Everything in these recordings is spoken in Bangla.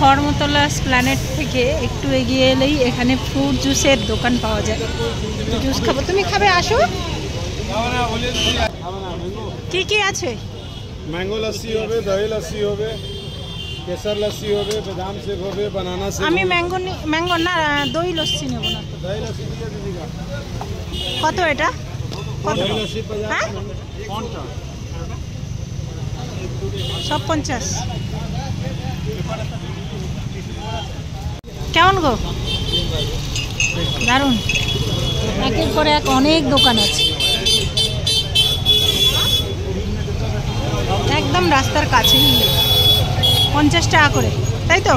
ধর্মতলা স্প্ল্যানেড থেকে একটু এগিয়ে এলেই এখানে ফ্রুট জুসের দোকান পাওয়া যায়। জুস খাবো, তুমি খাবে? আসো। কি কি আছে? ম্যাঙ্গো লস্যি হবে, দই লস্যি হবে, কেশর লস্যি হবে, বাদাম শেক হবে, বানানা শেক। আমি ম্যাঙ্গো না, দই লস্যি নেব না। দই লস্যি দিয়ে দিদিগা। কত এটা? কত? দই লস্যি 50। হ্যাঁ, সব 50। কেমন গো? দারুণ। একের পরে এক অনেক দোকান আছে, একদম রাস্তার কাছেই। 50 টাকা করে, তাই তো?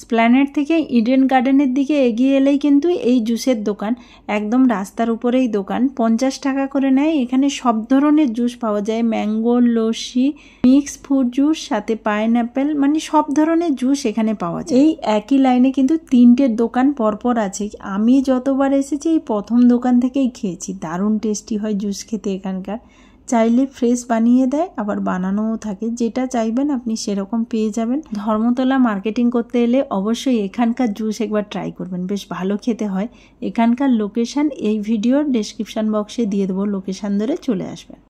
স্প্ল্যানেড থেকে ইডেন গার্ডেনের দিকে এগিয়ে এলেই কিন্তু এই জুসের দোকান, একদম রাস্তার উপরেই দোকান। 50 টাকা করে নেয়। এখানে সব ধরনের জুস পাওয়া যায়, mango, lassi, mix fruit juice, সাথে পাইনঅ্যাপেল, মানে সব ধরনের জুস এখানে পাওয়া যায়। এই একই লাইনে কিন্তু 3টে দোকান পরপর আছে। আমি যতবার এসেছি এই প্রথম দোকান থেকেই খেয়েছি। দারুণ টেস্টি হয় জুস খেতে এখানকার। চাইলে ফ্রেশ বানিয়ে দেয়, আবার বানানোও থাকে। যেটা চাইবেন আপনি সেরকম পেয়ে যাবেন। ধর্মতলা মার্কেটিং করতে এলে অবশ্যই এখানকার জুস একবার ট্রাই করবেন, বেশ ভালো খেতে হয়। এখানকার লোকেশান এই ভিডিওর ডেসক্রিপশান বক্সে দিয়ে দেবো, লোকেশান ধরে চলে আসবেন।